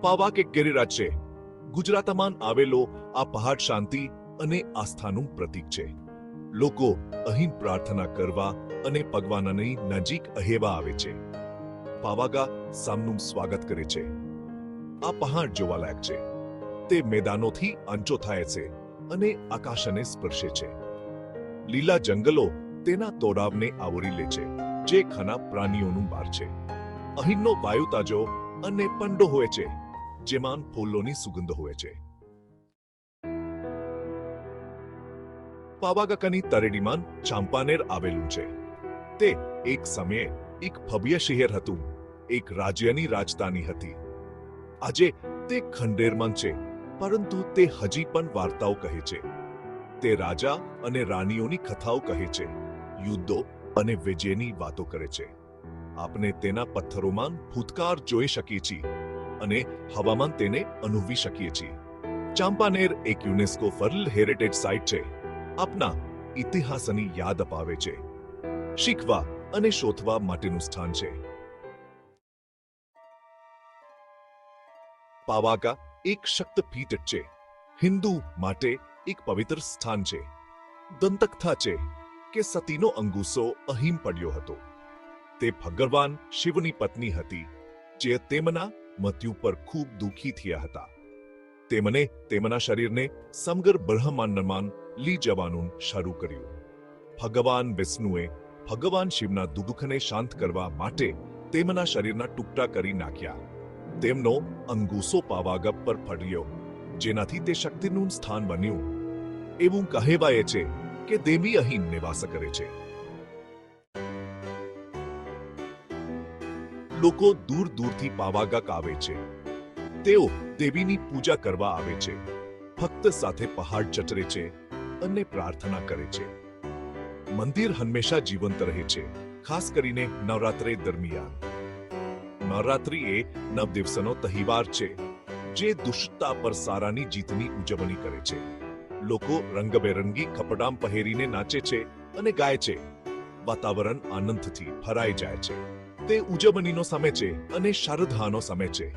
પાવાગ એક ગિરિરાજ છે. ગુજરાતમાં આવેલો આ પહાડ શાંતિ અને આસ્થાનું પ્રતીક છે. લોકો અહીં પ્રાર્થના કરવા અને ભગવાનની નજીક રહેવા આવે છે. પાવાગા સામનું સ્વાગત કરે છે. આ પહાડ જોવાલાયક છે. તે મેદાનોથી આંચો થાય છે અને આકાશને સ્પર્શે છે. લીલા જંગલો તેના તોડાવને આવરી લે છે, જે ઘણા પ્રાણીઓનું બાર છે. અહીંનો વાયુ તાજો અને ઠંડો હોય છે, જેમાં ફૂલોની સુગંધ હોય છે. પાવાગઢની તળેટીમાં ચાંપાનેર આવેલું છે. તે એક સમયે એક ભવ્ય શહેર હતું, એક રાજ્યની રાજધાની હતી. આજે તે ખંડેરમાં છે, પરંતુ તે હજી પણ વાર્તાઓ કહે છે. તે રાજા અને રાણીઓની કથાઓ કહે છે, યુદ્ધો અને વિજયની વાતો કરે છે. આપણે તેના પથ્થરોમાં ભૂતકાળ જોઈ શકીએ છીએ અને હવામાં તેને અનુભવી શકીએ છીએ. ચાંપાનેર એક યુનેસ્કો વર્લ્ડ હેરિટેજ સાઇટ છે. આપના ઇતિહાસની યાદ અપાવે છે, શીખવા અને શોધવા માટેનું સ્થાન છે. પાવાગા એક શક્તિપીઠ છે. હિન્દુ માટે એક પવિત્ર સ્થાન છે. દંતકથા છે કે સતીનો અંગૂઠો અહીં પડ્યો હતો. તે ભગવાન શિવની પત્ની હતી, જે તેમના મૃત્યુ પર ખૂબ દુઃખી થયા હતા. તેમણે તેમના શરીરને સમગ્ર બ્રહ્માંડમાં લઈ જવાનું શરૂ કર્યું. ભગવાન વિષ્ણુએ ભગવાન શિવના દુઃખને શાંત કરવા માટે તેમના શરીરના ટુકડા કરી નાખ્યા. તેમનો અંગૂઠો પાવાગઢ પર પડ્યો, જેનાથી તે શક્તિનું સ્થાન બન્યું. એવું કહેવાય છે કે દેવી અહીં નિવાસ કરે છે. લોકો દૂર દૂરથી પાવાગઢ આવે છે. તેઓ દેવીની પૂજા કરવા આવે છે, ભક્ત સાથે પહાડ ચચરે છે અને પ્રાર્થના કરે છે. મંદિર હંમેશા જીવંત રહે છે, ખાસ કરીને નવરાત્રિ દરમિયાન. નવરાત્રિ એ 9 દિવસનો તહેવાર છે, જે દુષ્ટતા પર સારાની જીતની ઉજવણી કરે છે. લોકો રંગબેરંગી કપડાં પહેરીને નાચે છે અને ગાય છે. વાતાવરણ આનંદથી ભરાઈ જાય છે. તે ઉજવણીનો સમય છે અને શ્રદ્ધાનો સમય છે.